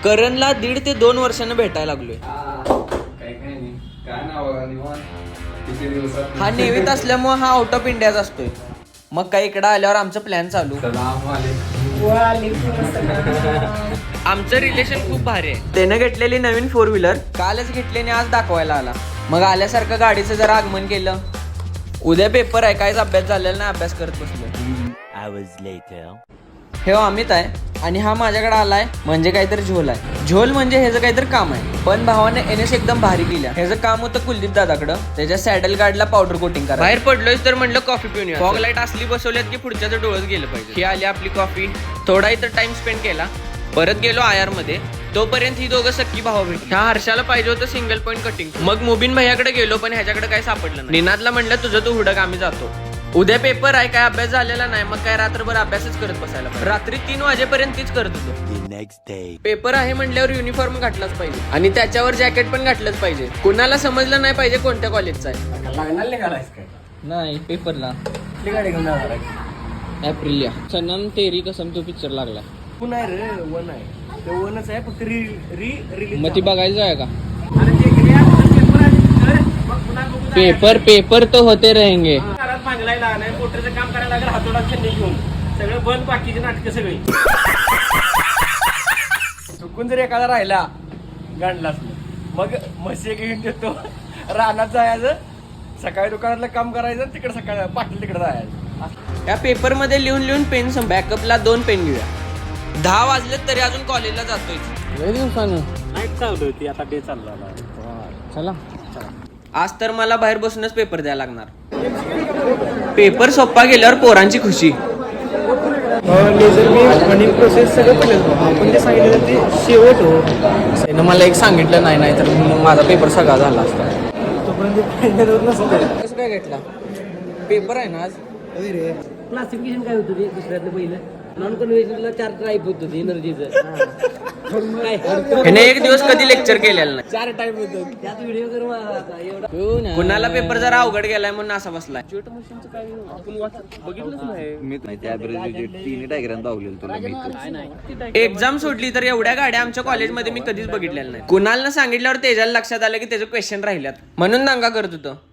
करणला 1.5 ते 2 वर्षानं भेटायला लागलोय. हा नेव्हीत असल्यामुळे हा आउट ऑफ इंडियाच असतोय. मग काय इकडं आल्यावर आमचं प्लॅन चालू. आमचं रिलेशन खूप भारी आहे. त्यानं घेतलेली नवीन 4 व्हीलर कालच घेतल्याने आज दाखवायला आला. मग आल्यासारखं गाडीचं जरा आगमन केलं. उद्या पेपर आहे, काहीच अभ्यास झालेला नाही, अभ्यास करत बसलो. हे अमित आहे आणि हा माझ्याकडे आलाय म्हणजे काहीतरी झोल आहे. झोल म्हणजे ह्याचं काहीतरी काम आहे. पण भावाने एनएस एकदम भारी केल्या. ह्याचं काम होतं कुलदीप दादाकडं. त्याच्या सॅडल गार्डला पावडर कोटिंग करा. बाहेर पडलोय तर म्हणलं कॉफी पिऊन या. फॉग लाईट असली बसवल्यात की पुढच्याच डोळस गेलं पाहिजे. ही आली आपली कॉफी. थोडा इथं टाइम स्पेंड केला. परत गेलो आयर मध्ये. तोपर्यंत ही दोघं सख्खी भाऊ भेटली. ह्या हर्षाला पाहिजे होतं सिंगल पॉईंट कटिंग. मग मुबीन भैयाकडे गेलो पण ह्याच्याकडे काही सापडलं नाही. निनादला म्हणलं तुझं तू हुडक, आम्ही जातो. उद्या पेपर आहे, काय अभ्यास झालेला नाही. मग काय रात्रभर अभ्यासच करत बसायला. रात्री 3 वाजेपर्यंत तीच करत होतो. पेपर आहे म्हटल्यावर युनिफॉर्म घातलाच पाहिजे आणि त्याच्यावर जॅकेट पण घातलंच पाहिजे. कुणाला समजलं नाही पाहिजे कोणत्या कॉलेजचा आहे. नाही पेपरला गाडी घेऊन जाणार आहे एप्रिल. सनम तेरी कसम तो पिक्चर लागला. पुन्हा रे वन आहे, ते वनच आहे फक्त रिलीज. मग ती बघायचं आहे का? पेपर तो होते रहेंगे. मागलायला नाही, पोटरचं काम करायला लागेल, हातोडा छंदी घेऊन सगळं बंद, बाकीची नाटकं सगळी. चुकून जर एखादा राहिला गांडलाच मग म्हशी घेऊन देतो, रानात जायचं, सकाळी दुकानातलं काम करायचं, तिकडे सकाळी पाटील तिकडे जायचं. या पेपर मध्ये लिहून लिहून पेन बॅकअपला 2 पेन घेऊया. 10 वाजले तरी अजून कॉलेजला जातोय. नाईट चालू होती, आता डे चालला. चला आज तर मला बाहेर बसूनच पेपर द्यायला लागणार. पेपर सोप्पा गेल्यावर पोरांची खुशी. रनिंग प्रोसेस सगळं केलं. आपण जे सांगितलं ते शेवट हो. त्यानं मला एक सांगितलं नाही तर माझा पेपर सगळा झाला असता. तोपर्यंत कसं काय घेतला पेपर आहे ना आज? क्लासिफिकेशन काय होतं ते दुसऱ्यातलं पहिलं? नॉन कन्व्हेन्शनलला 4 टाईप होतं ते एनर्जीचं. ह्याने एक दिवस कधी लेक्चर केलेलं नाही. 4 टाईप होतं. त्यात व्हिडिओ करून एवढा कुणाला पेपर जरा अवघड गेलाय म्हणून असा बसलाय. जेट मशीनचं काय आपण बघितलंच नाही. मी तिन्ही डायग्राम दाखवलेलं तुला. एक्झाम सोडली तर एवढ्या गाड्या आमच्या कॉलेजमध्ये मी कधीच बघितलेल्या नाही. कुणाला सांगितल्यावर तेजाला लक्षात आलं की त्याचं क्वेश्चन राहिल्यात म्हणून दंगा करत होतो.